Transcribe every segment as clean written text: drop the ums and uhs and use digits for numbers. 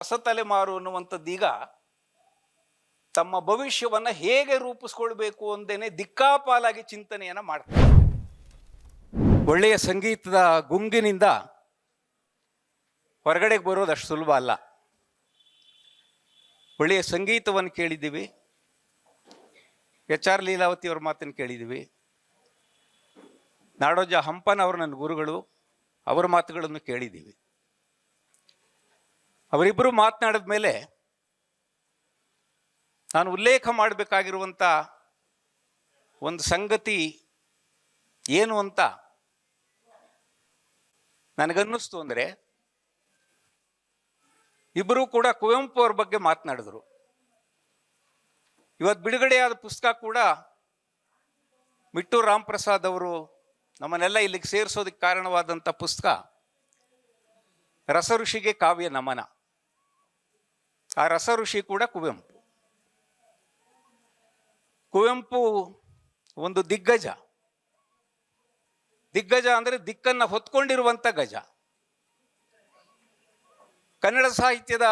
ಹೊಸ ತಲೆಮಾರು ಅನ್ನುವಂಥದ್ದೀಗ ತಮ್ಮ ಭವಿಷ್ಯವನ್ನ ಹೇಗೆ ರೂಪಿಸ್ಕೊಳ್ಬೇಕು ಅಂದೇನೆ ದಿಕ್ಕಾಪಾಲಾಗಿ ಚಿಂತನೆಯನ್ನ ಮಾಡ್ತಾರೆ. ಒಳ್ಳೆಯ ಸಂಗೀತದ ಗುಂಗಿನಿಂದ ಹೊರಗಡೆಗೆ ಬರೋದು ಅಷ್ಟು ಸುಲಭ ಅಲ್ಲ. ಒಳ್ಳೆಯ ಸಂಗೀತವನ್ನು ಕೇಳಿದ್ದೀವಿ, HR ಲೀಲಾವತಿ ಅವ್ರ ಮಾತನ್ನು ಕೇಳಿದ್ದೀವಿ, ನಾಡೋಜ ಹಂಪನ ಅವರು ನನ್ನ ಗುರುಗಳು, ಅವರ ಮಾತುಗಳನ್ನು ಕೇಳಿದ್ದೀವಿ. ಅವರಿಬ್ಬರು ಮಾತನಾಡಿದ ಮೇಲೆ ನಾನು ಉಲ್ಲೇಖ ಮಾಡಬೇಕಾಗಿರುವಂಥ ಒಂದು ಸಂಗತಿ ಏನು ಅಂತ ನನಗನ್ನಿಸ್ತು ಅಂದರೆ, ಇಬ್ಬರೂ ಕೂಡ ಕುವೆಂಪು ಅವ್ರ ಬಗ್ಗೆ ಮಾತನಾಡಿದ್ರು. ಇವತ್ತು ಬಿಡುಗಡೆಯಾದ ಪುಸ್ತಕ ಕೂಡ ಮಿಟ್ಟೂರು ರಾಮಪ್ರಸಾದ್ ಅವರು ನಮ್ಮನ್ನೆಲ್ಲ ಇಲ್ಲಿಗೆ ಸೇರಿಸೋದಕ್ಕೆ ಕಾರಣವಾದಂಥ ಪುಸ್ತಕ ರಸಋಷಿಗೆ ಕಾವ್ಯ ನಮನ. ಆ ರಸಋಷಿ ಕೂಡ ಕುವೆಂಪು. ಕುವೆಂಪು ಒಂದು ದಿಗ್ಗಜ. ದಿಗ್ಗಜ ಅಂದರೆ ದಿಕ್ಕನ್ನು ಹೊತ್ಕೊಂಡಿರುವಂಥ ಗಜ. ಕನ್ನಡ ಸಾಹಿತ್ಯದ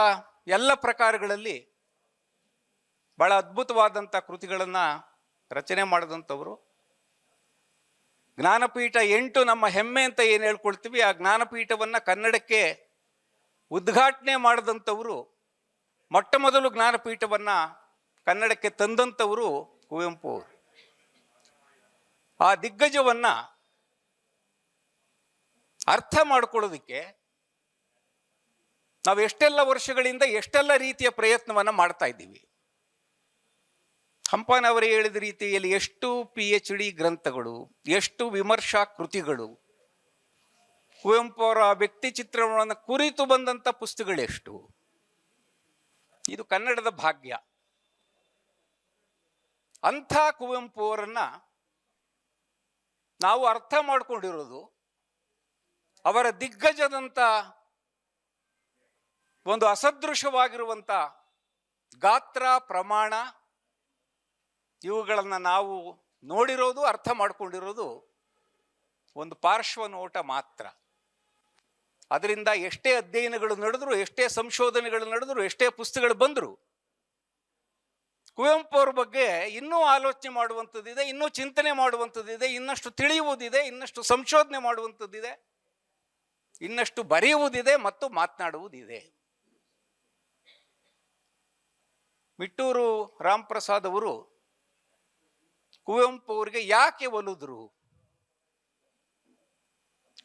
ಎಲ್ಲ ಪ್ರಕಾರಗಳಲ್ಲಿ ಬಹಳ ಅದ್ಭುತವಾದಂಥ ಕೃತಿಗಳನ್ನು ರಚನೆ ಮಾಡಿದಂಥವರು. ಜ್ಞಾನಪೀಠ 8 ನಮ್ಮ ಹೆಮ್ಮೆ ಅಂತ ಏನು ಹೇಳ್ಕೊಳ್ತೀವಿ, ಆ ಜ್ಞಾನಪೀಠವನ್ನು ಕನ್ನಡಕ್ಕೆ ಉದ್ಘಾಟನೆ ಮಾಡಿದಂಥವರು, ಮೊಟ್ಟ ಮೊದಲು ಜ್ಞಾನಪೀಠವನ್ನು ಕನ್ನಡಕ್ಕೆ ತಂದಂಥವರು ಕುವೆಂಪು ಅವರು. ಆ ದಿಗ್ಗಜವನ್ನು ಅರ್ಥ ಮಾಡ್ಕೊಳ್ಳೋದಕ್ಕೆ ನಾವು ಎಷ್ಟೆಲ್ಲ ವರ್ಷಗಳಿಂದ ಎಷ್ಟೆಲ್ಲ ರೀತಿಯ ಪ್ರಯತ್ನವನ್ನು ಮಾಡ್ತಾ ಇದ್ದೀವಿ. ಹಂಪನವರು ಹೇಳಿದ ರೀತಿಯಲ್ಲಿ ಎಷ್ಟು PhD ಗ್ರಂಥಗಳು, ಎಷ್ಟು ವಿಮರ್ಶಾ ಕೃತಿಗಳು, ಕುವೆಂಪು ಅವರ ವ್ಯಕ್ತಿ ಚಿತ್ರಣವನ್ನು ಕುರಿತು ಬಂದಂಥ ಪುಸ್ತಕಗಳೆಷ್ಟು. ಇದು ಕನ್ನಡದ ಭಾಗ್ಯ. ಅಂಥ ಕುವೆಂಪು ಅವರನ್ನು ನಾವು ಅರ್ಥ ಮಾಡಿಕೊಂಡಿರೋದು ಅವರ ದಿಗ್ಗಜದಂಥ ಒಂದು ಅಸದೃಶವಾಗಿರುವಂಥ ಗಾತ್ರ, ಪ್ರಮಾಣ, ಇವುಗಳನ್ನು ನಾವು ನೋಡಿರೋದು, ಅರ್ಥ ಮಾಡಿಕೊಂಡಿರೋದು ಒಂದು ಪಾರ್ಶ್ವ ನೋಟ ಮಾತ್ರ. ಅದರಿಂದ ಎಷ್ಟೇ ಅಧ್ಯಯನಗಳು ನಡೆದ್ರು, ಎಷ್ಟೇ ಸಂಶೋಧನೆಗಳು ನಡೆದ್ರು, ಎಷ್ಟೇ ಪುಸ್ತಕಗಳು ಬಂದರು, ಕುವೆಂಪು ಅವ್ರ ಬಗ್ಗೆ ಇನ್ನೂ ಆಲೋಚನೆ ಮಾಡುವಂಥದ್ದಿದೆ, ಇನ್ನೂ ಚಿಂತನೆ ಮಾಡುವಂಥದ್ದಿದೆ, ಇನ್ನಷ್ಟು ತಿಳಿಯುವುದಿದೆ, ಇನ್ನಷ್ಟು ಸಂಶೋಧನೆ ಮಾಡುವಂಥದ್ದಿದೆ, ಇನ್ನಷ್ಟು ಬರೆಯುವುದಿದೆ ಮತ್ತು ಮಾತನಾಡುವುದಿದೆ. ಮಿಟ್ಟೂರು ರಾಮಪ್ರಸಾದ್ ಅವರು ಕುವೆಂಪು ಅವರಿಗೆ ಯಾಕೆ ಒಲಿದ್ರು?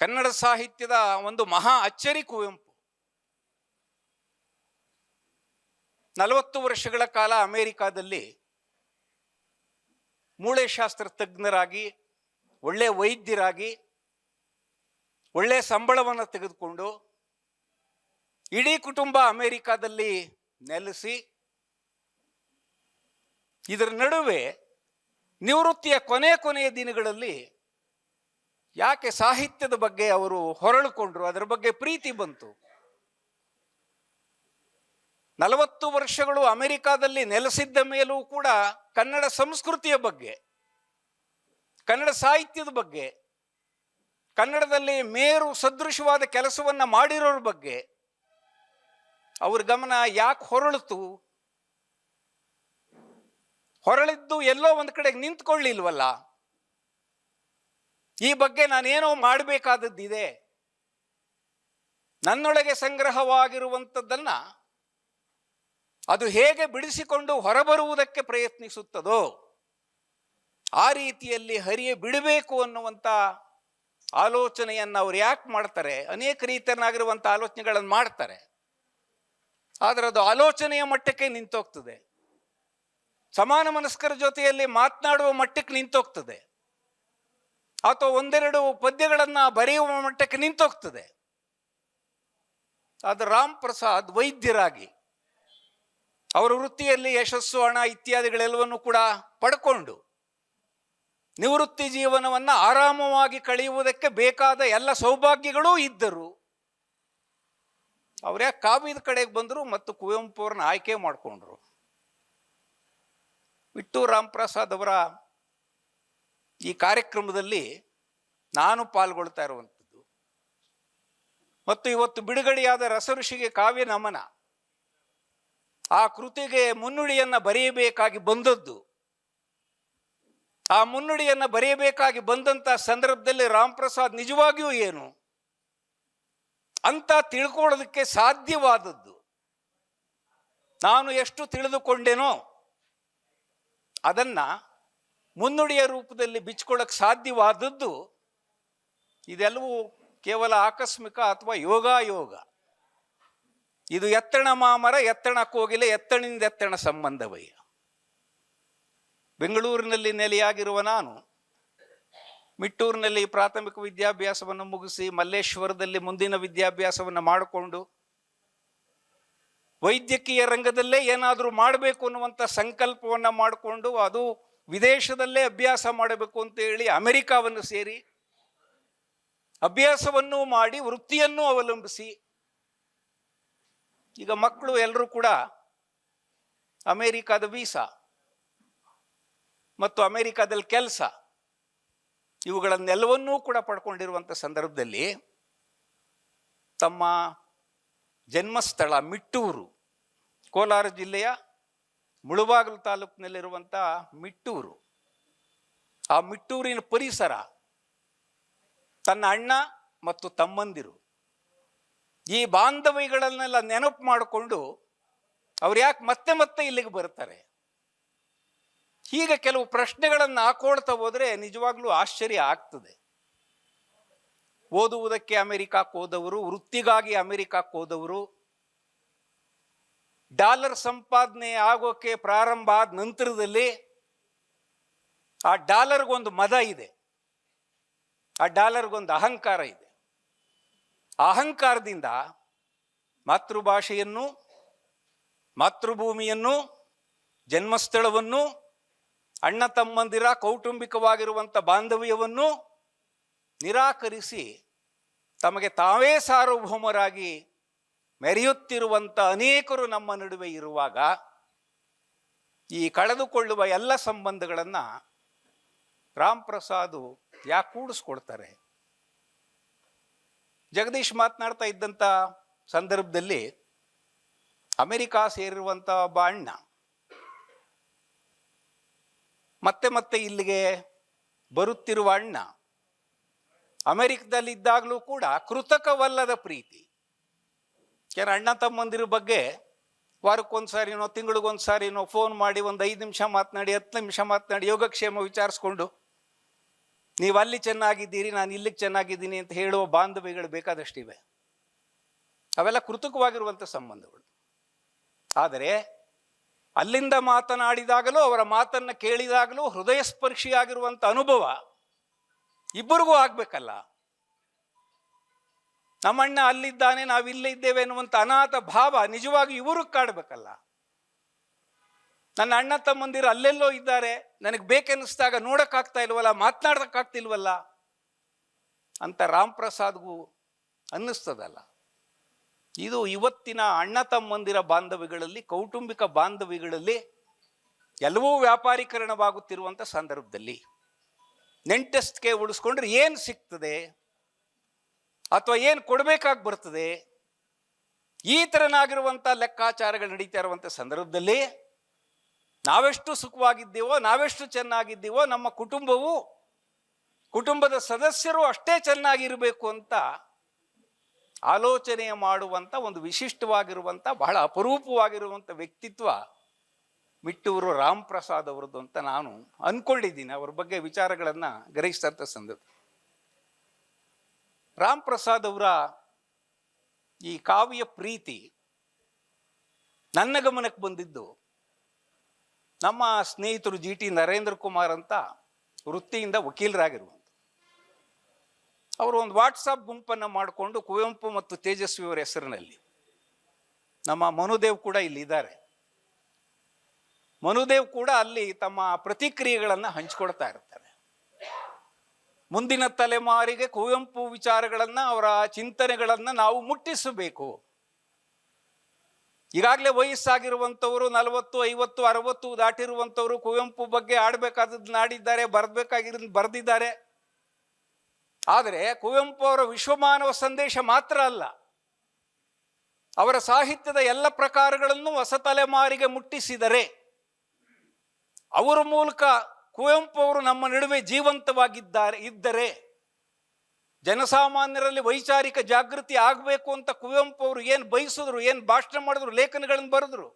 ಕನ್ನಡ ಸಾಹಿತ್ಯದ ಒಂದು ಮಹಾ ಅಚ್ಚರಿ ಕುವೆಂಪು. 40 ವರ್ಷಗಳ ಕಾಲ ಅಮೆರಿಕಾದಲ್ಲಿ ಮೂಳೆ ಶಾಸ್ತ್ರ ತಜ್ಞರಾಗಿ, ಒಳ್ಳೆಯ ವೈದ್ಯರಾಗಿ, ಒಳ್ಳೆಯ ಸಂಬಳವನ್ನು ತೆಗೆದುಕೊಂಡು ಇಡೀ ಕುಟುಂಬ ಅಮೆರಿಕಾದಲ್ಲಿ ನೆಲೆಸಿ, ಇದರ ನಡುವೆ ನಿವೃತ್ತಿಯ ಕೊನೆಯ ದಿನಗಳಲ್ಲಿ ಯಾಕೆ ಸಾಹಿತ್ಯದ ಬಗ್ಗೆ ಅವರು ಹೊರಳುಕೊಂಡ್ರು, ಅದರ ಬಗ್ಗೆ ಪ್ರೀತಿ ಬಂತು. 40 ವರ್ಷಗಳು ಅಮೆರಿಕಾದಲ್ಲಿ ನೆಲೆಸಿದ್ದ ಮೇಲೂ ಕೂಡ ಕನ್ನಡ ಸಂಸ್ಕೃತಿಯ ಬಗ್ಗೆ, ಕನ್ನಡ ಸಾಹಿತ್ಯದ ಬಗ್ಗೆ, ಕನ್ನಡದಲ್ಲಿ ಮೇರು ಸದೃಶವಾದ ಕೆಲಸವನ್ನು ಮಾಡಿರೋರ ಬಗ್ಗೆ ಅವ್ರ ಗಮನ ಯಾಕೆ ಹೊರಳಿತು? ಹೊರಳಿದ್ದು ಎಲ್ಲೋ ಒಂದು ಕಡೆಗೆ ನಿಂತ್ಕೊಳ್ಳಿಲ್ವಲ್ಲ. ಈ ಬಗ್ಗೆ ನಾನೇನೋ ಮಾಡಬೇಕಾದದ್ದಿದೆ, ನನ್ನೊಳಗೆ ಸಂಗ್ರಹವಾಗಿರುವಂಥದ್ದನ್ನ ಅದು ಹೇಗೆ ಬಿಡಿಸಿಕೊಂಡು ಹೊರಬರುವುದಕ್ಕೆ ಪ್ರಯತ್ನಿಸುತ್ತದೋ ಆ ರೀತಿಯಲ್ಲಿ ಹರಿಯೇ ಬಿಡಬೇಕು ಅನ್ನುವಂಥ ಆಲೋಚನೆಯನ್ನು ಅವ್ರು ಯಾಕೆ ಮಾಡ್ತಾರೆ? ಅನೇಕ ರೀತಿಯನ್ನಾಗಿರುವಂಥ ಆಲೋಚನೆಗಳನ್ನು ಮಾಡ್ತಾರೆ, ಆದರೆ ಅದು ಆಲೋಚನೆಯ ಮಟ್ಟಕ್ಕೆ ನಿಂತೋಗ್ತದೆ, ಸಮಾನ ಮನಸ್ಕರ ಜೊತೆಯಲ್ಲಿ ಮಾತನಾಡುವ ಮಟ್ಟಕ್ಕೆ ನಿಂತೋಗ್ತದೆ, ಅಥವಾ ಒಂದೆರಡು ಪದ್ಯಗಳನ್ನು ಬರೆಯುವ ಮಟ್ಟಕ್ಕೆ ನಿಂತೋಗ್ತದೆ. ಅದು ರಾಮ್ ಪ್ರಸಾದ್ ವೈದ್ಯರಾಗಿ ಅವರ ವೃತ್ತಿಯಲ್ಲಿ ಯಶಸ್ಸು, ಹಣ ಇತ್ಯಾದಿಗಳೆಲ್ಲವನ್ನು ಕೂಡ ಪಡ್ಕೊಂಡು ನಿವೃತ್ತಿ ಜೀವನವನ್ನು ಆರಾಮವಾಗಿ ಕಳೆಯುವುದಕ್ಕೆ ಬೇಕಾದ ಎಲ್ಲ ಸೌಭಾಗ್ಯಗಳೂ ಇದ್ದರು. ಅವರೇ ಕಾವ್ಯದ ಕಡೆಗೆ ಬಂದರು ಮತ್ತು ಕುವೆಂಪು ಅವ್ರನ್ನ ಆಯ್ಕೆ ಮಾಡಿಕೊಂಡ್ರು. ಮಿಟ್ಟೂರು ರಾಮಪ್ರಸಾದ್ ಅವರ ಈ ಕಾರ್ಯಕ್ರಮದಲ್ಲಿ ನಾನು ಪಾಲ್ಗೊಳ್ತಾ ಇರುವಂಥದ್ದು ಮತ್ತು ಇವತ್ತು ಬಿಡುಗಡೆಯಾದ ರಸಋಷಿಗೆ ಕಾವ್ಯ ನಮನ ಆ ಕೃತಿಗೆ ಮುನ್ನುಡಿಯನ್ನು ಬರೆಯಬೇಕಾಗಿ ಬಂದದ್ದು. ಆ ಮುನ್ನುಡಿಯನ್ನು ಬರೆಯಬೇಕಾಗಿ ಬಂದಂಥ ಸಂದರ್ಭದಲ್ಲಿ ರಾಮ್ ಪ್ರಸಾದ್ ನಿಜವಾಗಿಯೂ ಏನು ಅಂತ ತಿಳ್ಕೊಳ್ಳೋದಕ್ಕೆ ಸಾಧ್ಯವಾದದ್ದು, ನಾನು ಎಷ್ಟು ತಿಳಿದುಕೊಂಡೇನೋ ಅದನ್ನು ಮುನ್ನುಡಿಯ ರೂಪದಲ್ಲಿ ಬಿಚ್ಕೊಳ್ಳೋಕ್ಕೆ ಸಾಧ್ಯವಾದದ್ದು, ಇದೆಲ್ಲವೂ ಕೇವಲ ಆಕಸ್ಮಿಕ ಅಥವಾ ಯೋಗಾಯೋಗ. ಇದು ಎತ್ತಣ ಮಾಮರ ಎತ್ತಣ ಕೋಗಿಲೆ ಎತ್ತಣಿಂದ ಎತ್ತಣ ಸಂಬಂಧವಯ್ಯ. ಬೆಂಗಳೂರಿನಲ್ಲಿ ನೆಲೆಯಾಗಿರುವ ನಾನು ಮಿಟ್ಟೂರಿನಲ್ಲಿ ಪ್ರಾಥಮಿಕ ವಿದ್ಯಾಭ್ಯಾಸವನ್ನು ಮುಗಿಸಿ ಮಲ್ಲೇಶ್ವರದಲ್ಲಿ ಮುಂದಿನ ವಿದ್ಯಾಭ್ಯಾಸವನ್ನು ಮಾಡಿಕೊಂಡು ವೈದ್ಯಕೀಯ ರಂಗದಲ್ಲೇ ಏನಾದರೂ ಮಾಡಬೇಕು ಅನ್ನುವಂಥ ಸಂಕಲ್ಪವನ್ನು ಮಾಡಿಕೊಂಡು ಅದು ವಿದೇಶದಲ್ಲೇ ಅಭ್ಯಾಸ ಮಾಡಬೇಕು ಅಂತ ಹೇಳಿ ಅಮೆರಿಕಾವನ್ನು ಸೇರಿ ಅಭ್ಯಾಸವನ್ನು ಮಾಡಿ ವೃತ್ತಿಯನ್ನು ಅವಲಂಬಿಸಿ ಈಗ ಮಕ್ಕಳು ಎಲ್ಲರೂ ಕೂಡ ಅಮೇರಿಕಾದ ವೀಸಾ ಮತ್ತು ಅಮೇರಿಕಾದಲ್ಲಿ ಕೆಲಸ ಇವುಗಳನ್ನೆಲ್ಲವನ್ನೂ ಕೂಡ ಪಡ್ಕೊಂಡಿರುವಂಥ ಸಂದರ್ಭದಲ್ಲಿ ತಮ್ಮ ಜನ್ಮಸ್ಥಳ ಮಿಟ್ಟೂರು, ಕೋಲಾರ ಜಿಲ್ಲೆಯ ಮುಳಬಾಗಿಲು ತಾಲೂಕಿನಲ್ಲಿರುವಂಥ ಮಿಟ್ಟೂರು, ಆ ಮಿಟ್ಟೂರಿನ ಪರಿಸರ, ತನ್ನ ಅಣ್ಣ ಮತ್ತು ತಮ್ಮಂದಿರು, ಈ ಬಾಂಧವ್ಯಗಳನ್ನೆಲ್ಲ ನೆನಪು ಮಾಡಿಕೊಂಡು ಅವ್ರು ಯಾಕೆ ಮತ್ತೆ ಮತ್ತೆ ಇಲ್ಲಿಗೆ ಬರ್ತಾರೆ, ಹೀಗೆ ಕೆಲವು ಪ್ರಶ್ನೆಗಳನ್ನು ಹಾಕೊಳ್ತಾ ಹೋದರೆ ನಿಜವಾಗ್ಲೂ ಆಶ್ಚರ್ಯ ಆಗ್ತದೆ. ಓದುವುದಕ್ಕೆ ಅಮೆರಿಕಕ್ಕೆ ಹೋದವರು, ವೃತ್ತಿಗಾಗಿ ಅಮೆರಿಕಕ್ಕೆ ಹೋದವರು, ಡಾಲರ್ ಸಂಪಾದನೆ ಆಗೋಕ್ಕೆ ಪ್ರಾರಂಭ ಆದ ನಂತರದಲ್ಲಿ ಆ ಡಾಲರ್ಗೊಂದು ಮದ ಇದೆ, ಆ ಡಾಲರ್ಗೊಂದು ಅಹಂಕಾರ ಇದೆ. ಆ ಅಹಂಕಾರದಿಂದ ಮಾತೃಭಾಷೆಯನ್ನು, ಮಾತೃಭೂಮಿಯನ್ನು, ಜನ್ಮಸ್ಥಳವನ್ನು, ಅಣ್ಣ ತಮ್ಮಂದಿರ ಕೌಟುಂಬಿಕವಾಗಿರುವಂಥ ಬಾಂಧವ್ಯವನ್ನು ನಿರಾಕರಿಸಿ ತಮಗೆ ತಾವೇ ಸಾರ್ವಭೌಮರಾಗಿ ಮೆರೆಯುತ್ತಿರುವಂಥ ಅನೇಕರು ನಮ್ಮ ನಡುವೆ ಇರುವಾಗ ಈ ಕಳೆದುಕೊಳ್ಳುವ ಎಲ್ಲ ಸಂಬಂಧಗಳನ್ನು ರಾಮ್ ಪ್ರಸಾದ್ ಯಾಕೆ ಕೂಡಿಸ್ಕೊಡ್ತಾರೆ? ಜಗದೀಶ್ ಮಾತನಾಡ್ತಾ ಇದ್ದಂಥ ಸಂದರ್ಭದಲ್ಲಿ ಅಮೆರಿಕಾ ಸೇರಿರುವಂಥ ಒಬ್ಬ ಅಣ್ಣ ಮತ್ತೆ ಮತ್ತೆ ಇಲ್ಲಿಗೆ ಬರುತ್ತಿರುವ ಅಣ್ಣ, ಅಮೆರಿಕದಲ್ಲಿದ್ದಾಗಲೂ ಕೂಡ ಕೃತಕವಲ್ಲದ ಪ್ರೀತಿ. ಯಾರು ಅಣ್ಣ ತಮ್ಮಂದಿರ ಬಗ್ಗೆ ವಾರಕ್ಕೊಂದ್ಸಾರಿನೋ ತಿಂಗಳಿಗೊಂದ್ಸಾರಿನೋ ಫೋನ್ ಮಾಡಿ ಒಂದು 5 ನಿಮಿಷ ಮಾತನಾಡಿ 10 ನಿಮಿಷ ಮಾತನಾಡಿ ಯೋಗಕ್ಷೇಮ ವಿಚಾರಿಸ್ಕೊಂಡು ನೀವು ಅಲ್ಲಿ ಚೆನ್ನಾಗಿದ್ದೀರಿ ನಾನು ಇಲ್ಲಿಗೆ ಚೆನ್ನಾಗಿದ್ದೀನಿ ಅಂತ ಹೇಳುವ ಬಾಂಧವ್ಯಗಳು ಬೇಕಾದಷ್ಟಿವೆ. ಅವೆಲ್ಲ ಕೃತಕವಾಗಿರುವಂಥ ಸಂಬಂಧಗಳು. ಆದರೆ ಅಲ್ಲಿಂದ ಮಾತನಾಡಿದಾಗಲೂ ಅವರ ಮಾತನ್ನು ಕೇಳಿದಾಗಲೂ ಹೃದಯ ಸ್ಪರ್ಶಿಯಾಗಿರುವಂಥ ಅನುಭವ ಇಬ್ಬರಿಗೂ ಆಗ್ಬೇಕಲ್ಲ. ನಮ್ಮಣ್ಣ ಅಲ್ಲಿದ್ದಾನೆ ನಾವಿಲ್ಲೇ ಇದ್ದೇವೆ ಅನ್ನುವಂಥ ಅನಾಥ ಭಾವ ನಿಜವಾಗಿ ಇವರು ಕಾಡಬೇಕಲ್ಲ. ನನ್ನ ಅಣ್ಣ ತಮ್ಮಂದಿರು ಅಲ್ಲೆಲ್ಲೋ ಇದ್ದಾರೆ, ನನಗೆ ಬೇಕೆನ್ನಿಸ್ದಾಗ ನೋಡೋಕ್ಕಾಗ್ತಾ ಇಲ್ವಲ್ಲ, ಮಾತನಾಡೋಕ್ಕಾಗ್ತಿಲ್ವಲ್ಲ ಅಂತ ರಾಮ್ ಪ್ರಸಾದ್ಗೂ ಅನ್ನಿಸ್ತದಲ್ಲ. ಇದು ಇವತ್ತಿನ ಅಣ್ಣ ತಮ್ಮಂದಿರ ಬಾಂಧವ್ಯಗಳಲ್ಲಿ, ಕೌಟುಂಬಿಕ ಬಾಂಧವ್ಯಗಳಲ್ಲಿ ಎಲ್ಲವೂ ವ್ಯಾಪಾರೀಕರಣವಾಗುತ್ತಿರುವಂಥ ಸಂದರ್ಭದಲ್ಲಿ ನೆಂಟಸ್ಟ್ಗೆ ಉಳಿಸ್ಕೊಂಡ್ರೆ ಏನು ಸಿಗ್ತದೆ ಅಥವಾ ಏನು ಕೊಡಬೇಕಾಗಿ ಬರ್ತದೆ, ಈ ಥರನಾಗಿರುವಂಥ ಲೆಕ್ಕಾಚಾರಗಳು ನಡೀತಾ ಇರುವಂಥ ಸಂದರ್ಭದಲ್ಲಿ ನಾವೆಷ್ಟು ಸುಖವಾಗಿದ್ದೀವೋ, ನಾವೆಷ್ಟು ಚೆನ್ನಾಗಿದ್ದೀವೋ, ನಮ್ಮ ಕುಟುಂಬವು, ಕುಟುಂಬದ ಸದಸ್ಯರು ಅಷ್ಟೇ ಚೆನ್ನಾಗಿರಬೇಕು ಅಂತ ಆಲೋಚನೆ ಮಾಡುವಂಥ ಒಂದು ವಿಶಿಷ್ಟವಾಗಿರುವಂಥ ಬಹಳ ಅಪರೂಪವಾಗಿರುವಂಥ ವ್ಯಕ್ತಿತ್ವ ಮಿಟ್ಟೂರು ರಾಮ್ ಪ್ರಸಾದ್ ಅವರದ್ದು ಅಂತ ನಾನು ಅಂದ್ಕೊಂಡಿದ್ದೀನಿ. ಅವ್ರ ಬಗ್ಗೆ ವಿಚಾರಗಳನ್ನು ಗ್ರಹಿಸ್ತಂಥ ಸಂದರ್ಭ ರಾಮ್ ಪ್ರಸಾದ್ ಅವರ ಈ ಕಾವ್ಯ ಪ್ರೀತಿ ನನ್ನ ಗಮನಕ್ಕೆ ಬಂದಿದ್ದು ನಮ್ಮ ಸ್ನೇಹಿತರು ಜಿ ಟಿ ನರೇಂದ್ರ ಕುಮಾರ್ ಅಂತ ವೃತ್ತಿಯಿಂದ ವಕೀಲರಾಗಿರುವಂಥ ಅವರು ಒಂದು ವಾಟ್ಸಪ್ ಗುಂಪನ್ನು ಮಾಡಿಕೊಂಡು ಕುವೆಂಪು ಮತ್ತು ತೇಜಸ್ವಿ ಅವರ ಹೆಸರಿನಲ್ಲಿ, ನಮ್ಮ ಮನುದೇವ್ ಕೂಡ ಇಲ್ಲಿದ್ದಾರೆ, ಮನುದೇವ್ ಕೂಡ ಅಲ್ಲಿ ತಮ್ಮ ಪ್ರತಿಕ್ರಿಯೆಗಳನ್ನು ಹಂಚಿಕೊಡ್ತಾ ಇರ್ತಾರೆ. ಮುಂದಿನ ತಲೆಮಾರಿಗೆ ಕುವೆಂಪು ವಿಚಾರಗಳನ್ನು, ಅವರ ಚಿಂತನೆಗಳನ್ನು ನಾವು ಮುಟ್ಟಿಸಬೇಕು. ಈಗಾಗಲೇ ವಯಸ್ಸಾಗಿರುವಂಥವರು 40, 50, 60 ದಾಟಿರುವಂಥವರು ಕುವೆಂಪು ಬಗ್ಗೆ ಆಡಬೇಕಾದದ್ದು ನಾಡಿದ್ದಾರೆ, ಬರಬೇಕಾಗಿರೋದು ಬರೆದಿದ್ದಾರೆ. ಆದರೆ ಕುವೆಂಪು ಅವರ ವಿಶ್ವಮಾನವ ಸಂದೇಶ ಮಾತ್ರ ಅಲ್ಲ, ಅವರ ಸಾಹಿತ್ಯದ ಎಲ್ಲ ಪ್ರಕಾರಗಳನ್ನು ಹೊಸ ತಲೆಮಾರಿಗೆ ಮುಟ್ಟಿಸಿದರೆ, ಅವರ ಮೂಲಕ ಕುವೆಂಪು ಅವರು ನಮ್ಮ ನಡುವೆ ಇದ್ದರೆ, ಜನಸಾಮಾನ್ಯರಲ್ಲಿ ವೈಚಾರಿಕ ಜಾಗೃತಿ ಆಗಬೇಕು ಅಂತ ಕುವೆಂಪು ಅವರು ಏನು ಬಯಸಿದ್ರು, ಏನು ಭಾಷಣ ಮಾಡಿದ್ರು, ಲೇಖನಗಳನ್ನು ಬರೆದ್ರು.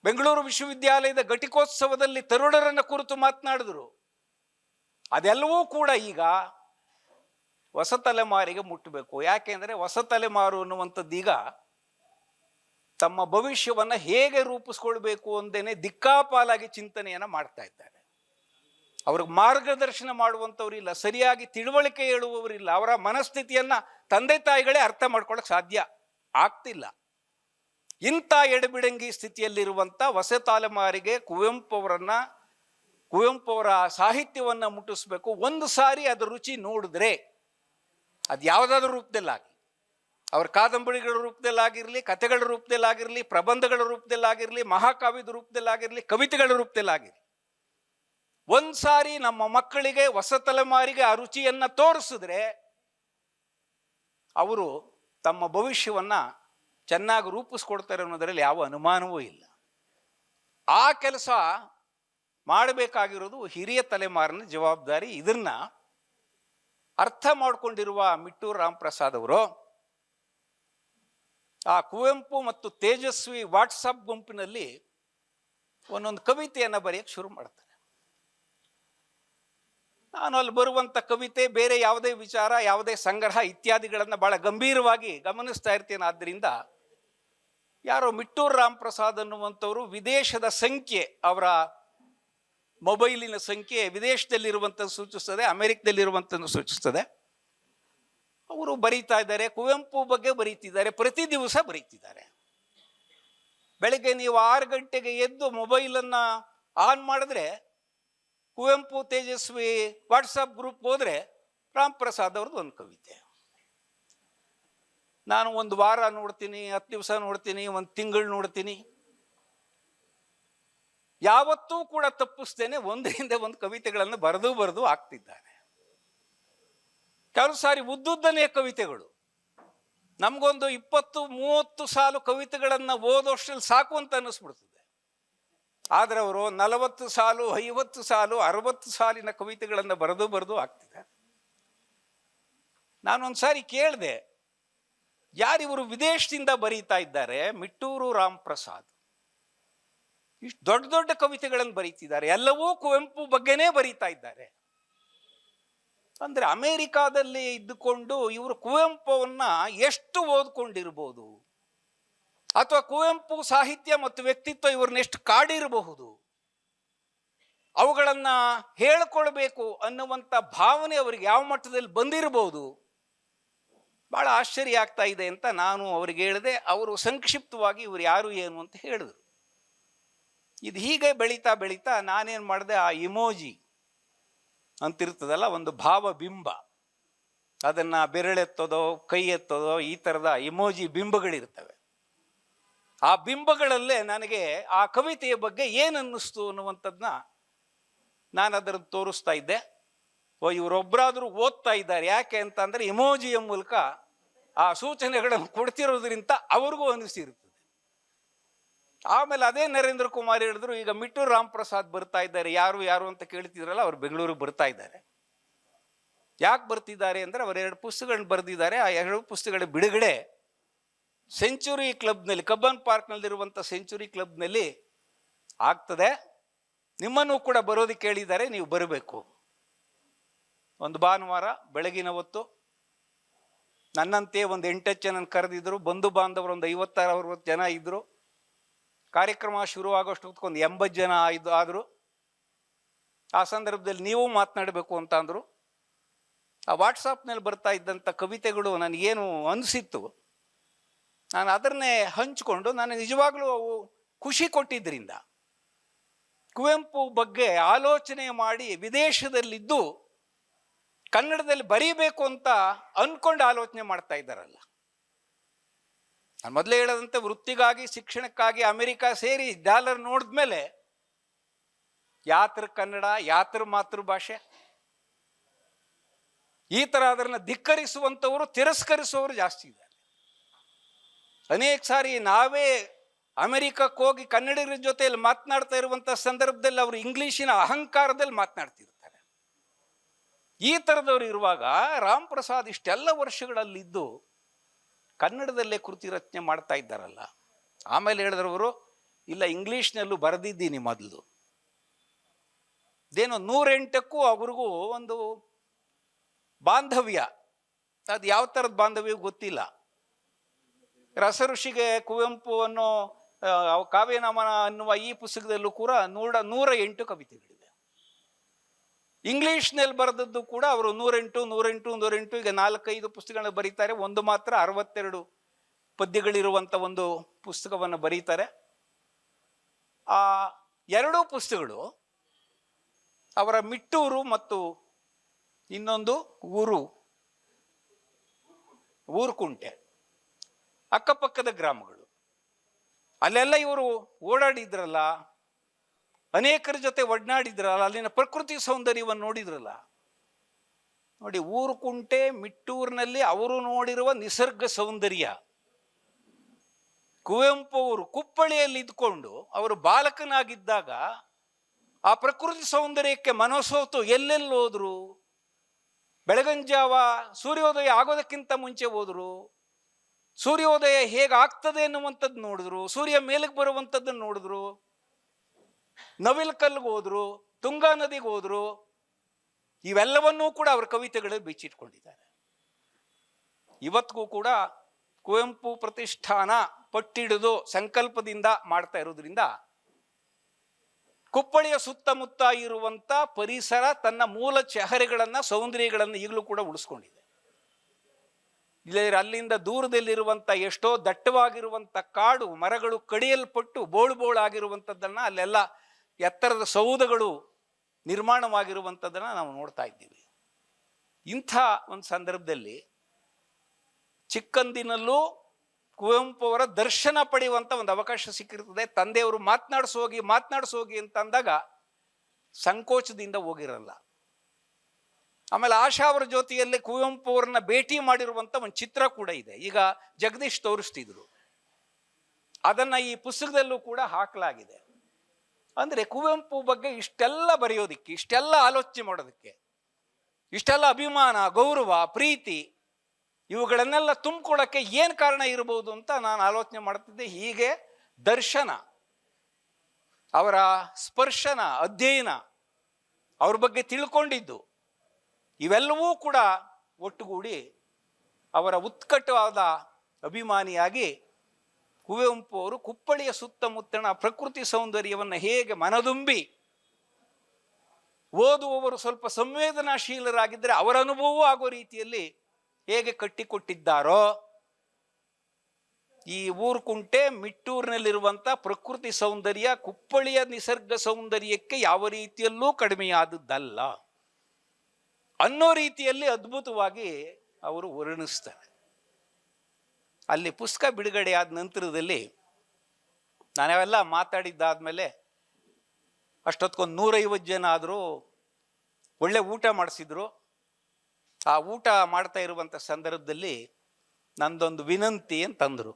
ಬೆಂಗಳೂರು ವಿಶ್ವವಿದ್ಯಾಲಯದ ಘಟಿಕೋತ್ಸವದಲ್ಲಿ ತರುಣರನ್ನ ಕುರಿತು ಮಾತನಾಡಿದ್ರು. ಅದೆಲ್ಲವೂ ಕೂಡ ಈಗ ಹೊಸ ತಲೆಮಾರಿಗೆ ಮುಟ್ಟಬೇಕು. ಯಾಕೆಂದರೆ ಹೊಸ ತಲೆಮಾರು ಅನ್ನುವಂಥದ್ದು ಈಗ ತಮ್ಮ ಭವಿಷ್ಯವನ್ನು ಹೇಗೆ ರೂಪಿಸ್ಕೊಳ್ಬೇಕು ಅಂದೇನೆ ದಿಕ್ಕಾಪಾಲಾಗಿ ಚಿಂತನೆಯನ್ನು ಮಾಡ್ತಾ ಇದ್ದಾರೆ. ಅವ್ರಿಗೆ ಮಾರ್ಗದರ್ಶನ ಮಾಡುವಂಥವ್ರಿಲ್ಲ, ಸರಿಯಾಗಿ ತಿಳುವಳಿಕೆ ಹೇಳುವವರಿಲ್ಲ. ಅವರ ಮನಸ್ಥಿತಿಯನ್ನು ತಂದೆ ತಾಯಿಗಳೇ ಅರ್ಥ ಮಾಡ್ಕೊಳ್ಳೋಕೆ ಸಾಧ್ಯ ಆಗ್ತಿಲ್ಲ. ಇಂಥ ಎಡಬಿಡಂಗಿ ಸ್ಥಿತಿಯಲ್ಲಿರುವಂಥ ಹೊಸ ತಲೆಮಾರಿಗೆ ಕುವೆಂಪು ಅವರ ಸಾಹಿತ್ಯವನ್ನು ಮುಟ್ಟಿಸ್ಬೇಕು. ಒಂದು ಸಾರಿ ಅದರ ರುಚಿ ನೋಡಿದ್ರೆ, ಅದು ಯಾವುದಾದ್ರೂ ರೂಪದಲ್ಲಾಗಿ, ಅವ್ರ ಕಾದಂಬರಿಗಳ ರೂಪದಲ್ಲಾಗಿರಲಿ, ಕಥೆಗಳ ರೂಪದಲ್ಲಾಗಿರಲಿ, ಪ್ರಬಂಧಗಳ ರೂಪದಲ್ಲಾಗಿರಲಿ, ಮಹಾಕಾವ್ಯದ ರೂಪದಲ್ಲಾಗಿರಲಿ, ಕವಿತೆಗಳ ರೂಪದಲ್ಲಾಗಿರಲಿ, ಒಂದು ಸಾರಿ ನಮ್ಮ ಮಕ್ಕಳಿಗೆ, ಹೊಸ ತಲೆಮಾರಿಗೆ ಆ ರುಚಿಯನ್ನು ತೋರಿಸಿದ್ರೆ ಅವರು ತಮ್ಮ ಭವಿಷ್ಯವನ್ನು ಚೆನ್ನಾಗಿ ರೂಪಿಸ್ಕೊಡ್ತಾರೆ ಅನ್ನೋದರಲ್ಲಿ ಯಾವ ಅನುಮಾನವೂ ಇಲ್ಲ. ಆ ಕೆಲಸ ಮಾಡಬೇಕಾಗಿರೋದು ಹಿರಿಯ ತಲೆಮಾರಿನ ಜವಾಬ್ದಾರಿ. ಇದನ್ನ ಅರ್ಥ ಮಾಡಿಕೊಂಡಿರುವ ಮಿಟ್ಟೂರು ರಾಮಪ್ರಸಾದ್ ಅವರು ಆ ಕುವೆಂಪು ಮತ್ತು ತೇಜಸ್ವಿ ವಾಟ್ಸಪ್ ಗುಂಪಿನಲ್ಲಿ ಒಂದೊಂದು ಕವಿತೆಯನ್ನು ಬರೆಯಕ್ಕೆ ಶುರು ಮಾಡ್ತಾರೆ. ನಾನು ಅಲ್ಲಿ ಬರುವಂಥ ಕವಿತೆ, ಬೇರೆ ಯಾವುದೇ ವಿಚಾರ, ಯಾವುದೇ ಸಂಗ್ರಹ ಇತ್ಯಾದಿಗಳನ್ನು ಬಹಳ ಗಂಭೀರವಾಗಿ ಗಮನಿಸ್ತಾ ಇರ್ತೇನೆ. ಆದ್ದರಿಂದ ಯಾರೋ ಮಿಟ್ಟೂರು ರಾಮಪ್ರಸಾದ್ ಅನ್ನುವಂಥವರು ವಿದೇಶದ ಸಂಖ್ಯೆ, ಅವರ ಮೊಬೈಲಿನ ಸಂಖ್ಯೆ ವಿದೇಶದಲ್ಲಿರುವಂಥದ್ದು ಸೂಚಿಸ್ತದೆ, ಅಮೆರಿಕದಲ್ಲಿರುವಂಥದ್ದು ಸೂಚಿಸ್ತದೆ. ಅವರು ಬರೀತಾ ಇದ್ದಾರೆ, ಕುವೆಂಪು ಬಗ್ಗೆ ಬರೀತಿದ್ದಾರೆ, ಪ್ರತಿ ದಿವಸ ಬರೀತಿದ್ದಾರೆ. ಬೆಳಗ್ಗೆ ನೀವು 6 ಗಂಟೆಗೆ ಎದ್ದು ಮೊಬೈಲನ್ನು ಆನ್ ಮಾಡಿದ್ರೆ ಕುವೆಂಪು ತೇಜಸ್ವಿ ವಾಟ್ಸಪ್ ಗ್ರೂಪ್ ಹೋದರೆ ರಾಮಪ್ರಸಾದ್ ಅವ್ರದ್ದು ಒಂದು ಕವಿತೆ. ನಾನು ಒಂದು ವಾರ ನೋಡ್ತೀನಿ, 10 ದಿವಸ ನೋಡ್ತೀನಿ, ಒಂದು ತಿಂಗಳು ನೋಡ್ತೀನಿ, ಯಾವತ್ತೂ ಕೂಡ ತಪ್ಪಿಸ್ತೇನೆ ಒಂದರಿಂದ ಒಂದು ಕವಿತೆಗಳನ್ನು ಬರೆದು ಹಾಕ್ತಿದ್ದಾರೆ. ಕೆಲವು ಸಾರಿ ಉದ್ದುದ್ದನೆಯ ಕವಿತೆಗಳು, ನಮಗೊಂದು 20-30 ಸಾಲು ಕವಿತೆಗಳನ್ನು ಓದೋಷ್ಟರಲ್ಲಿ ಸಾಕು ಅಂತ ಅನ್ನಿಸ್ಬಿಡ್ತದೆ. ಆದರೆ ಅವರು 40 ಸಾಲು, 50 ಸಾಲು, 60 ಸಾಲಿನ ಕವಿತೆಗಳನ್ನು ಬರೆದು ಹಾಕ್ತಿದ್ದಾರೆ. ನಾನೊಂದು ಸಾರಿ ಕೇಳಿದೆ, ಯಾರಿವರು ವಿದೇಶದಿಂದ ಬರೀತಾ ಇದ್ದಾರೆ? ಮಿಟ್ಟೂರು ರಾಮಪ್ರಸಾದ್ ಇಷ್ಟು ದೊಡ್ಡ ದೊಡ್ಡ ಕವಿತೆಗಳನ್ನು ಬರೀತಿದ್ದಾರೆ, ಎಲ್ಲವೂ ಕುವೆಂಪು ಬಗ್ಗೆನೇ ಬರೀತಾ ಇದ್ದಾರೆ. ಅಂದ್ರೆ ಅಮೆರಿಕಾದಲ್ಲಿ ಇದ್ದುಕೊಂಡು ಇವರು ಕುವೆಂಪುವನ್ನ ಎಷ್ಟು ಓದ್ಕೊಂಡಿರ್ಬೋದು, ಅಥವಾ ಕುವೆಂಪು ಸಾಹಿತ್ಯ ಮತ್ತು ವ್ಯಕ್ತಿತ್ವ ಇವ್ರನ್ನ ಎಷ್ಟು ಕಾಡಿರಬಹುದು, ಅವುಗಳನ್ನ ಹೇಳ್ಕೊಳ್ಬೇಕು ಅನ್ನುವಂಥ ಭಾವನೆ ಅವರಿಗೆ ಯಾವ ಮಟ್ಟದಲ್ಲಿ ಬಂದಿರಬಹುದು, ಬಹಳ ಆಶ್ಚರ್ಯ ಆಗ್ತಾ ಇದೆ ಅಂತ ನಾನು ಅವ್ರಿಗೆ ಹೇಳಿದೆ. ಅವರು ಸಂಕ್ಷಿಪ್ತವಾಗಿ ಇವರು ಯಾರು ಏನು ಅಂತ ಹೇಳಿದ್ರು. ಇದು ಹೀಗೆ ಬೆಳೀತಾ ಬೆಳೀತಾ ನಾನೇನು ಮಾಡಿದೆ, ಆ ಇಮೋಜಿ ಅಂತಿರ್ತದಲ್ಲ, ಒಂದು ಭಾವಬಿಂಬ, ಅದನ್ನ ಬೆರಳೆತ್ತೋದೋ ಕೈ ಎತ್ತೋದೋ ಈ ಥರದ ಇಮೋಜಿ ಬಿಂಬಗಳಿರ್ತವೆ. ಆ ಬಿಂಬಗಳಲ್ಲೇ ನನಗೆ ಆ ಕವಿತೆಯ ಬಗ್ಗೆ ಏನನ್ನಿಸ್ತು ಅನ್ನುವಂಥದ್ದನ್ನ ನಾನು ಅದನ್ನು ತೋರಿಸ್ತಾ ಇದ್ದೆ. ಇವರೊಬ್ಬರಾದರೂ ಓದ್ತಾ ಇದ್ದಾರೆ, ಯಾಕೆ ಅಂತಂದರೆ ಇಮೋಜಿಯ ಮೂಲಕ ಆ ಸೂಚನೆಗಳನ್ನು ಕೊಡ್ತಿರೋದ್ರಿಂದ ಅವ್ರಿಗೂ ಅನ್ನಿಸಿರ್ತದೆ. ಆಮೇಲೆ ಅದೇ ನರೇಂದ್ರ ಕುಮಾರ್ ಹೇಳಿದ್ರು, ಈಗ ಮಿಟ್ಟೂರು ರಾಮಪ್ರಸಾದ್ ಬರ್ತಾ ಇದ್ದಾರೆ, ಯಾರು ಅಂತ ಕೇಳ್ತಿದ್ರಲ್ಲ, ಅವ್ರು ಬೆಂಗಳೂರಿಗೆ ಬರ್ತಾ ಇದ್ದಾರೆ. ಯಾಕೆ ಬರ್ತಿದ್ದಾರೆ ಅಂದರೆ ಅವರು 2 ಪುಸ್ತಕಗಳನ್ನ ಬರೆದಿದ್ದಾರೆ. ಆ 2 ಪುಸ್ತಕಗಳ ಬಿಡುಗಡೆ ಸೆಂಚುರಿ ಕ್ಲಬ್ನಲ್ಲಿ, ಕಬ್ಬನ್ ಪಾರ್ಕ್ನಲ್ಲಿರುವಂಥ ಸೆಂಚುರಿ ಕ್ಲಬ್ನಲ್ಲಿ ಆಗ್ತದೆ. ನಿಮ್ಮನ್ನು ಕೂಡ ಬರೋದಕ್ಕೆ ಕೇಳಿದ್ದಾರೆ, ನೀವು ಬರಬೇಕು. ಒಂದು ಭಾನುವಾರ ಬೆಳಗಿನ ಹೊತ್ತು ನನ್ನಂತೆ ಒಂದು 8 ಜನ ಕರೆದಿದ್ರು. ಬಂಧು ಬಾಂಧವರು ಒಂದು 50-60 ಜನ ಇದ್ದರು. ಕಾರ್ಯಕ್ರಮ ಶುರುವಾಗೋಷ್ಟು ಒಂದು 80 ಜನ ಆದರು. ಆ ಸಂದರ್ಭದಲ್ಲಿ ನೀವು ಮಾತನಾಡಬೇಕು ಅಂತ ಅಂದರು. ಆ ವಾಟ್ಸಾಪ್ನಲ್ಲಿ ಬರ್ತಾ ಇದ್ದಂಥ ಕವಿತೆಗಳು ನನಗೇನು ಅನಿಸಿತ್ತು, ನಾನು ಅದನ್ನೇ ಹಂಚಿಕೊಂಡು, ನನಗೆ ನಿಜವಾಗ್ಲೂ ಅವು ಖುಷಿ ಕೊಟ್ಟಿದ್ದರಿಂದ, ಕುವೆಂಪು ಬಗ್ಗೆ ಆಲೋಚನೆ ಮಾಡಿ ವಿದೇಶದಲ್ಲಿದ್ದು ಕನ್ನಡದಲ್ಲಿ ಬರೀಬೇಕು ಅಂತ ಅಂದ್ಕೊಂಡು ಆಲೋಚನೆ ಮಾಡ್ತಾ ಇದ್ದಾರಲ್ಲ. ನಾನು ಮೊದಲೇ ಹೇಳದಂತೆ ವೃತ್ತಿಗಾಗಿ, ಶಿಕ್ಷಣಕ್ಕಾಗಿ ಅಮೆರಿಕ ಸೇರಿ ಡಾಲರ್ ನೋಡಿದ್ಮೇಲೆ ಯಾತ್ರ ಕನ್ನಡ, ಯಾತ್ರ ಮಾತೃಭಾಷೆ, ಈ ಥರ ಅದನ್ನು ಧಿಕ್ಕರಿಸುವಂಥವರು, ತಿರಸ್ಕರಿಸುವವರು ಜಾಸ್ತಿ ಇದ್ದಾರೆ. ಅನೇಕ ಸಾರಿ ನಾವೇ ಅಮೆರಿಕಕ್ಕೆ ಹೋಗಿ ಕನ್ನಡಿಗರ ಜೊತೆಯಲ್ಲಿ ಮಾತನಾಡ್ತಾ ಇರುವಂಥ ಸಂದರ್ಭದಲ್ಲಿ ಅವರು ಇಂಗ್ಲಿಶಿನ ಅಹಂಕಾರದಲ್ಲಿ ಮಾತನಾಡ್ತಿರ್ತಾರೆ. ಈ ಥರದವ್ರು ಇರುವಾಗ ರಾಮ್ ಪ್ರಸಾದ್ ಇಷ್ಟೆಲ್ಲ ವರ್ಷಗಳಲ್ಲಿದ್ದು ಕನ್ನಡದಲ್ಲೇ ಕೃತಿ ರಚನೆ ಮಾಡ್ತಾ ಇದ್ದಾರಲ್ಲ. ಆಮೇಲೆ ಹೇಳಿದ್ರವರು, ಇಲ್ಲ ಇಂಗ್ಲೀಷ್ನಲ್ಲೂ ಬರೆದಿದ್ದೀನಿ ಮೊದಲು. ಇದೇನೋ 108ಕ್ಕೂ ಅವ್ರಿಗೂ ಒಂದು ಬಾಂಧವ್ಯ, ಅದು ಯಾವ ಥರದ ಬಾಂಧವ್ಯ ಗೊತ್ತಿಲ್ಲ. ರಸಋಷಿಗೆ ಕುವೆಂಪು ಅನ್ನೋ ಕಾವ್ಯನಮನ ಅನ್ನುವ ಈ ಪುಸ್ತಕದಲ್ಲೂ ಕೂಡ 108 ಕವಿತೆಗಳಿವೆ. ಇಂಗ್ಲಿಷ್ನಲ್ಲಿ ಬರೆದದ್ದು ಕೂಡ ಅವರು 108 ಈಗ 4-5 ಪುಸ್ತಕಗಳನ್ನ ಬರೀತಾರೆ. ಒಂದು ಮಾತ್ರ 62 ಪದ್ಯಗಳಿರುವಂಥ ಒಂದು ಪುಸ್ತಕವನ್ನು ಬರೀತಾರೆ. ಆ ಎರಡೂ ಪುಸ್ತಕಗಳು ಅವರ ಮಿಟ್ಟೂರು ಮತ್ತು ಇನ್ನೊಂದು ಊರುಕುಂಟೆ, ಅಕ್ಕಪಕ್ಕದ ಗ್ರಾಮಗಳು. ಅಲ್ಲೆಲ್ಲ ಇವರು ಓಡಾಡಿದ್ರಲ್ಲ, ಅನೇಕರ ಜೊತೆ ಒಡನಾಡಿದ್ರಲ್ಲ, ಅಲ್ಲಿನ ಪ್ರಕೃತಿ ಸೌಂದರ್ಯವನ್ನು ನೋಡಿದ್ರಲ್ಲ. ನೋಡಿ, ಊರುಕುಂಟೆ ಮಿಟ್ಟೂರಿನಲ್ಲಿ ಅವರು ನೋಡಿರುವ ನಿಸರ್ಗ ಸೌಂದರ್ಯ, ಕುವೆಂಪು ಅವರು ಕುಪ್ಪಳಿಯಲ್ಲಿ ಇದ್ಕೊಂಡು ಅವರು ಬಾಲಕನಾಗಿದ್ದಾಗ ಆ ಪ್ರಕೃತಿ ಸೌಂದರ್ಯಕ್ಕೆ ಮನಸೋತು ಎಲ್ಲೆಲ್ಲಿ ಹೋದ್ರು. ಬೆಳಗಂಜಾವ ಸೂರ್ಯೋದಯ ಆಗೋದಕ್ಕಿಂತ ಮುಂಚೆ ಹೋದ್ರು, ಸೂರ್ಯೋದಯ ಹೇಗಾಗ್ತದೆ ಅನ್ನುವಂಥದ್ದು ನೋಡಿದ್ರು, ಸೂರ್ಯ ಮೇಲಕ್ಕೆ ಬರುವಂಥದ್ದನ್ನು ನೋಡಿದ್ರು, ನವಿಲ್ ಕಲ್ಗೆ ಹೋದ್ರು, ತುಂಗಾ ನದಿಗೆ ಹೋದ್ರು. ಇವೆಲ್ಲವನ್ನೂ ಕೂಡ ಅವರ ಕವಿತೆಗಳಲ್ಲಿ ಬಿಚ್ಚಿಟ್ಕೊಂಡಿದ್ದಾರೆ. ಇವತ್ತಿಗೂ ಕೂಡ ಕುವೆಂಪು ಪ್ರತಿಷ್ಠಾನ ಪಟ್ಟಿಡಿದು ಸಂಕಲ್ಪದಿಂದ ಮಾಡ್ತಾ ಇರೋದ್ರಿಂದ ಕುಪ್ಪಳಿಯ ಸುತ್ತಮುತ್ತ ಇರುವಂತ ಪರಿಸರ ತನ್ನ ಮೂಲ ಚಹರೆಗಳನ್ನ, ಸೌಂದರ್ಯಗಳನ್ನು ಈಗಲೂ ಕೂಡ ಉಳಿಸ್ಕೊಂಡಿದೆ. ಇಲ್ಲ ಅಲ್ಲಿಂದ ದೂರದಲ್ಲಿರುವಂಥ ಎಷ್ಟೋ ದಟ್ಟವಾಗಿರುವಂಥ ಕಾಡು ಮರಗಳು ಕಡಿಯಲ್ಪಟ್ಟು ಬೋಳಾಗಿರುವಂಥದ್ದನ್ನು, ಅಲ್ಲೆಲ್ಲ ಎತ್ತರದ ಸೌಧಗಳು ನಿರ್ಮಾಣವಾಗಿರುವಂಥದ್ದನ್ನು ನಾವು ನೋಡ್ತಾ ಇದ್ದೀವಿ. ಇಂಥ ಒಂದು ಸಂದರ್ಭದಲ್ಲಿ ಚಿಕ್ಕಂದಿನಲ್ಲೂ ಕುವೆಂಪು ಅವರ ದರ್ಶನ ಪಡೆಯುವಂಥ ಒಂದು ಅವಕಾಶ ಸಿಕ್ಕಿರ್ತದೆ. ತಂದೆಯವರು ಮಾತನಾಡಿಸೋಗಿ ಅಂತ ಅಂದಾಗ ಸಂಕೋಚದಿಂದ ಹೋಗಿರಲ್ಲ. ಆಮೇಲೆ ಆಶಾ ಅವರ ಜೊತೆಯಲ್ಲಿ ಕುವೆಂಪು ಅವರನ್ನ ಭೇಟಿ ಮಾಡಿರುವಂಥ ಒಂದು ಚಿತ್ರ ಕೂಡ ಇದೆ. ಈಗ ಜಗದೀಶ್ ತೋರಿಸ್ತಿದ್ರು, ಅದನ್ನ ಈ ಪುಸ್ತಕದಲ್ಲೂ ಕೂಡ ಹಾಕಲಾಗಿದೆ. ಅಂದರೆ ಕುವೆಂಪು ಬಗ್ಗೆ ಇಷ್ಟೆಲ್ಲ ಬರೆಯೋದಿಕ್ಕೆ, ಇಷ್ಟೆಲ್ಲ ಆಲೋಚನೆ ಮಾಡೋದಕ್ಕೆ, ಇಷ್ಟೆಲ್ಲ ಅಭಿಮಾನ, ಗೌರವ, ಪ್ರೀತಿ ಇವುಗಳನ್ನೆಲ್ಲ ತುಂಬಿಕೊಳ್ಳೋಕ್ಕೆ ಏನು ಕಾರಣ ಇರಬಹುದು ಅಂತ ನಾನು ಆಲೋಚನೆ ಮಾಡ್ತಿದ್ದೆ. ಹೀಗೆ ದರ್ಶನ, ಅವರ ಸ್ಪರ್ಶನ, ಅಧ್ಯಯನ, ಅವ್ರ ಬಗ್ಗೆ ತಿಳ್ಕೊಂಡಿದ್ದು ಇವೆಲ್ಲವೂ ಕೂಡ ಒಟ್ಟುಗೂಡಿ ಅವರ ಉತ್ಕಟವಾದ ಅಭಿಮಾನಿಯಾಗಿ ಕುವೆಂಪು ಅವರು ಕುಪ್ಪಳಿಯ ಸುತ್ತಮುತ್ತಣ ಪ್ರಕೃತಿ ಸೌಂದರ್ಯವನ್ನು ಹೇಗೆ ಮನದುಂಬಿ ಓದುವವರು ಸ್ವಲ್ಪ ಸಂವೇದನಾಶೀಲರಾಗಿದ್ದರೆ ಅವರ ಅನುಭವವೂ ಆಗೋ ರೀತಿಯಲ್ಲಿ ಹೇಗೆ ಕಟ್ಟಿಕೊಟ್ಟಿದ್ದಾರೋ, ಈ ಊರುಕುಂಟೆ ಮಿಟ್ಟೂರಿನಲ್ಲಿರುವಂಥ ಪ್ರಕೃತಿ ಸೌಂದರ್ಯ ಕುಪ್ಪಳಿಯ ನಿಸರ್ಗ ಸೌಂದರ್ಯಕ್ಕೆ ಯಾವ ರೀತಿಯಲ್ಲೂ ಕಡಿಮೆಯಾದದ್ದಲ್ಲ ಅನ್ನೋ ರೀತಿಯಲ್ಲಿ ಅದ್ಭುತವಾಗಿ ಅವರು ವರ್ಣಿಸ್ತಾರೆ. ಅಲ್ಲಿ ಪುಸ್ತಕ ಬಿಡುಗಡೆ ಆದ ನಂತರದಲ್ಲಿ ನಾನೆಲ್ಲ ಮಾತಾಡಿದ್ದಾದ್ಮೇಲೆ ಅಷ್ಟೊತ್ಕೊಂದು 150 ಜನ ಆದರೂ ಒಳ್ಳೆ ಊಟ ಮಾಡಿಸಿದ್ರು. ಆ ಊಟ ಮಾಡ್ತಾ ಇರುವಂಥ ಸಂದರ್ಭದಲ್ಲಿ ನಂದೊಂದು ವಿನಂತಿ ಅಂತಂದರು.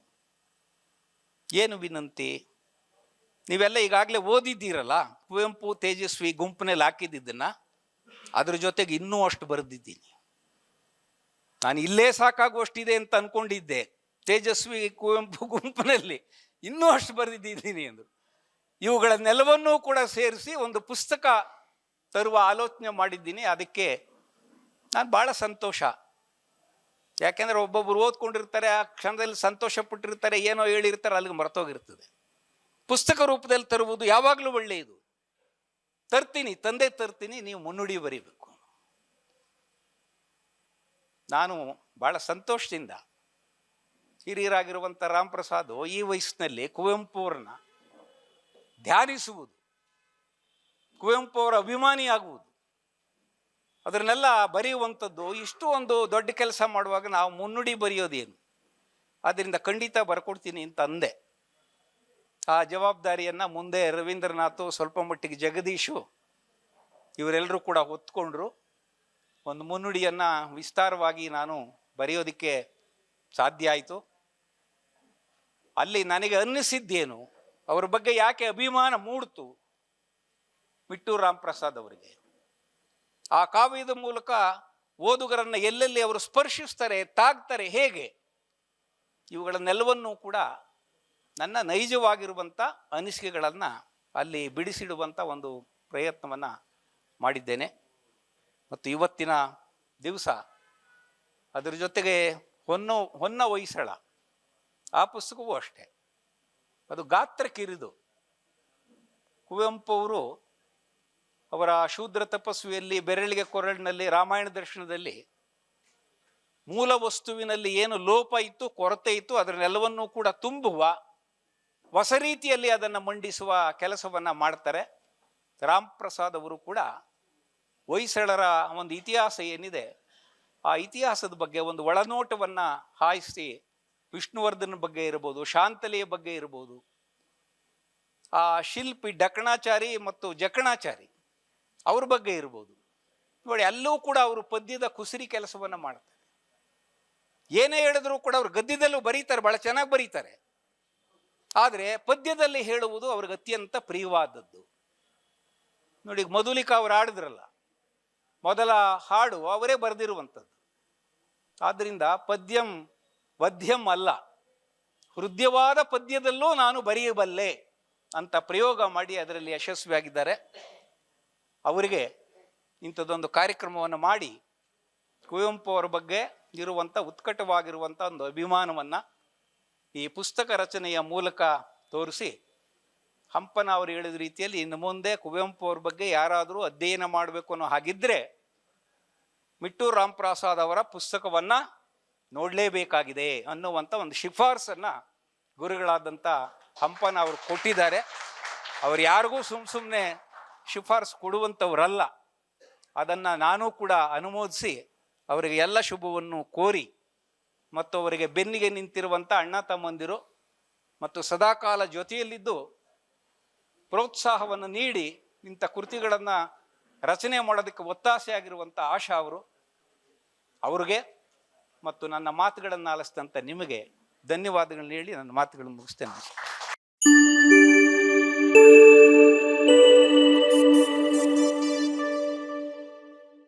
ಏನು ವಿನಂತಿ? ನೀವೆಲ್ಲ ಈಗಾಗಲೇ ಓದಿದ್ದೀರಲ್ಲ, ಕುವೆಂಪು ತೇಜಸ್ವಿ ಗುಂಪಿನಲ್ಲಿ ಹಾಕಿದ್ದನ್ನು, ಅದ್ರ ಜೊತೆಗೆ ಇನ್ನೂ ಅಷ್ಟು ಬರೆದಿದ್ದೀನಿ. ನಾನು ಇಲ್ಲೇ ಸಾಕಾಗುವಷ್ಟಿದೆ ಅಂತ ಅಂದ್ಕೊಂಡಿದ್ದೆ, ತೇಜಸ್ವಿ ಕುವೆಂಪು ಗುಂಪಿನಲ್ಲಿ ಇನ್ನೂ ಅಷ್ಟು ಬರೆದಿದ್ದೀನಿ ಅಂದರು. ಇವುಗಳನ್ನೆಲ್ಲವನ್ನೂ ಕೂಡ ಸೇರಿಸಿ ಒಂದು ಪುಸ್ತಕ ತರುವ ಆಲೋಚನೆ ಮಾಡಿದ್ದೀನಿ. ಅದಕ್ಕೆ ನಾನು ಭಾಳ ಸಂತೋಷ. ಯಾಕೆಂದರೆ ಒಬ್ಬೊಬ್ಬರು ಓದ್ಕೊಂಡಿರ್ತಾರೆ, ಆ ಕ್ಷಣದಲ್ಲಿ ಸಂತೋಷ ಪಟ್ಟಿರ್ತಾರೆ, ಏನೋ ಹೇಳಿರ್ತಾರೆ, ಅಲ್ಲಿಗೆ ಮರ್ತೋಗಿರ್ತದೆ. ಪುಸ್ತಕ ರೂಪದಲ್ಲಿ ತರುವುದು ಯಾವಾಗಲೂ ಒಳ್ಳೆಯದು. ತಂದೆ ತರ್ತೀನಿ, ನೀವು ಮುನ್ನುಡಿ ಬರೀಬೇಕು. ನಾನು ಭಾಳ ಸಂತೋಷದಿಂದ ಹಿರಿಯರಾಗಿರುವಂಥ ರಾಮ್ ಪ್ರಸಾದ್ ಈ ವಯಸ್ಸಿನಲ್ಲಿ ಕುವೆಂಪು ಅವ್ರನ್ನ ಧ್ಯಾನಿಸುವುದು, ಕುವೆಂಪು ಅವರ ಅಭಿಮಾನಿಯಾಗುವುದು, ಅದನ್ನೆಲ್ಲ ಬರೆಯುವಂಥದ್ದು, ಇಷ್ಟು ಒಂದು ದೊಡ್ಡ ಕೆಲಸ ಮಾಡುವಾಗ ನಾವು ಮುನ್ನುಡಿ ಬರೆಯೋದೇನು, ಆದ್ದರಿಂದ ಖಂಡಿತ ಬರ್ಕೊಡ್ತೀನಿ ಅಂತ ಅಂದೆ. ಆ ಜವಾಬ್ದಾರಿಯನ್ನು ಮುಂದೆ ರವೀಂದ್ರನಾಥ್, ಸ್ವಲ್ಪ ಮಟ್ಟಿಗೆ ಜಗದೀಶು ಇವರೆಲ್ಲರೂ ಕೂಡ ಹೊತ್ಕೊಂಡ್ರು. ಒಂದು ಮುನ್ನುಡಿಯನ್ನು ವಿಸ್ತಾರವಾಗಿ ನಾನು ಬರೆಯೋದಕ್ಕೆ ಸಾಧ್ಯ ಆಯಿತು. ಅಲ್ಲಿ ನನಗೆ ಅನ್ನಿಸಿದ್ದೇನು, ಅವರ ಬಗ್ಗೆ ಯಾಕೆ ಅಭಿಮಾನ ಮೂಡ್ತು, ಮಿಟ್ಟೂರು ರಾಮಪ್ರಸಾದ್ ಅವರಿಗೆ ಆ ಕಾವ್ಯದ ಮೂಲಕ ಓದುಗರನ್ನು ಎಲ್ಲೆಲ್ಲಿ ಅವರು ಸ್ಪರ್ಶಿಸ್ತಾರೆ, ತಾಗ್ತಾರೆ, ಹೇಗೆ, ಇವುಗಳನ್ನೆಲ್ಲವನ್ನೂ ಕೂಡ ನನ್ನ ನೈಜವಾಗಿರುವಂಥ ಅನಿಸಿಕೆಗಳನ್ನು ಅಲ್ಲಿ ಬಿಡಿಸಿಡುವಂಥ ಒಂದು ಪ್ರಯತ್ನವನ್ನು ಮಾಡಿದ್ದೇನೆ. ಮತ್ತು ಇವತ್ತಿನ ದಿವಸ ಅದರ ಜೊತೆಗೆ ಹೊನ್ನ ಹೊಯ್ಸಳ ಆ ಪುಸ್ತಕವೂ ಅಷ್ಟೆ, ಅದು ಗಾತ್ರ ಕಿರಿದು. ಕುವೆಂಪು ಅವರು ಅವರ ಶೂದ್ರ ತಪಸ್ವಿಯಲ್ಲಿ, ಬೆರಳಿಗೆ ಕೊರಳಿನಲ್ಲಿ, ರಾಮಾಯಣ ದರ್ಶನದಲ್ಲಿ ಮೂಲ ವಸ್ತುವಿನಲ್ಲಿ ಏನು ಲೋಪ ಇತ್ತು, ಕೊರತೆ ಇತ್ತು, ಅದನ್ನೆಲ್ಲವನ್ನೂ ಕೂಡ ತುಂಬುವ ಹೊಸ ರೀತಿಯಲ್ಲಿ ಅದನ್ನು ಮಂಡಿಸುವ ಕೆಲಸವನ್ನು ಮಾಡ್ತಾರೆ. ರಾಮಪ್ರಸಾದ್ ಅವರು ಕೂಡ ಹೊಯ್ಸಳರ ಒಂದು ಇತಿಹಾಸ ಏನಿದೆ, ಆ ಇತಿಹಾಸದ ಬಗ್ಗೆ ಒಂದು ಒಳನೋಟವನ್ನು ಹಾಯಿಸಿ, ವಿಷ್ಣುವರ್ಧನ ಬಗ್ಗೆ ಇರ್ಬೋದು, ಶಾಂತಲೆಯ ಬಗ್ಗೆ ಇರ್ಬೋದು, ಆ ಶಿಲ್ಪಿ ಡಕಣಾಚಾರಿ ಮತ್ತು ಜಕಣಾಚಾರಿ ಅವ್ರ ಬಗ್ಗೆ ಇರ್ಬೋದು, ನೋಡಿ ಅಲ್ಲೂ ಕೂಡ ಅವರು ಪದ್ಯದ ಕುಸಿರಿ ಕೆಲಸವನ್ನು ಮಾಡ್ತಾರೆ. ಏನೇ ಹೇಳಿದ್ರು ಕೂಡ ಅವರು ಗದ್ಯದಲ್ಲೂ ಬರೀತಾರೆ, ಭಾಳ ಚೆನ್ನಾಗಿ ಬರೀತಾರೆ. ಆದರೆ ಪದ್ಯದಲ್ಲಿ ಹೇಳುವುದು ಅವ್ರಿಗೆ ಅತ್ಯಂತ ಪ್ರಿಯವಾದದ್ದು. ನೋಡಿ, ಮಧುಲಿಕಾ ಅವರು ಆಡಿದ್ರಲ್ಲ, ಮೊದಲ ಹಾಡು ಅವರೇ ಬರೆದಿರುವಂಥದ್ದು. ಆದ್ದರಿಂದ ಪದ್ಯಂ ವದ್ಯಂ ಅಲ್ಲ, ಹೃದಯವಾದ ಪದ್ಯದಲ್ಲೂ ನಾನು ಬರೆಯಬಲ್ಲೆ ಅಂತ ಪ್ರಯೋಗ ಮಾಡಿ ಅದರಲ್ಲಿ ಯಶಸ್ವಿಯಾಗಿದ್ದಾರೆ. ಅವರಿಗೆ ಇಂಥದ್ದೊಂದು ಕಾರ್ಯಕ್ರಮವನ್ನು ಮಾಡಿ ಕುವೆಂಪು ಅವರ ಬಗ್ಗೆ ಇರುವಂಥ ಉತ್ಕಟವಾಗಿರುವಂಥ ಒಂದು ಅಭಿಮಾನವನ್ನು ಈ ಪುಸ್ತಕ ರಚನೆಯ ಮೂಲಕ ತೋರಿಸಿ, ಹಂಪನ ಅವರು ಹೇಳಿದ ರೀತಿಯಲ್ಲಿ ಇನ್ನು ಮುಂದೆ ಕುವೆಂಪು ಅವ್ರ ಬಗ್ಗೆ ಯಾರಾದರೂ ಅಧ್ಯಯನ ಮಾಡಬೇಕು ಅನ್ನೋ ಹಾಗಿದ್ದರೆ ಮಿಟ್ಟೂರು ರಾಮಪ್ರಸಾದ್ ಅವರ ಪುಸ್ತಕವನ್ನು ನೋಡಲೇಬೇಕಾಗಿದೆ ಅನ್ನುವಂಥ ಒಂದು ಶಿಫಾರಸನ್ನು ಗುರುಗಳಾದಂಥ ಹಂಪನ ಅವರು ಕೊಟ್ಟಿದ್ದಾರೆ. ಅವರು ಯಾರಿಗೂ ಸುಮ್ಮನೆ ಶಿಫಾರಸು ಕೊಡುವಂಥವರಲ್ಲ. ಅದನ್ನು ನಾನು ಕೂಡ ಅನುಮೋದಿಸಿ ಅವರಿಗೆ ಎಲ್ಲ ಶುಭವನ್ನು ಕೋರಿ, ಮತ್ತು ಅವರಿಗೆ ಬೆನ್ನಿಗೆ ನಿಂತಿರುವಂಥ ಅಣ್ಣ ತಮ್ಮಂದಿರು ಮತ್ತು ಸದಾಕಾಲ ಜೊತೆಯಲ್ಲಿದ್ದು ಪ್ರೋತ್ಸಾಹವನ್ನು ನೀಡಿ ಇಂಥ ಕೃತಿಗಳನ್ನು ರಚನೆ ಮಾಡೋದಕ್ಕೆ ಒತ್ತಾಸೆಯಾಗಿರುವಂಥ ಆಶಾ ಅವ್ರಿಗೆ ಮತ್ತು ನನ್ನ ಮಾತುಗಳನ್ನು ಆಲಿಸಿದಂಥ ನಿಮಗೆ ಧನ್ಯವಾದಗಳನ್ನ ಹೇಳಿ ನನ್ನ ಮಾತುಗಳನ್ನು ಮುಗಿಸ್ತೇನೆ.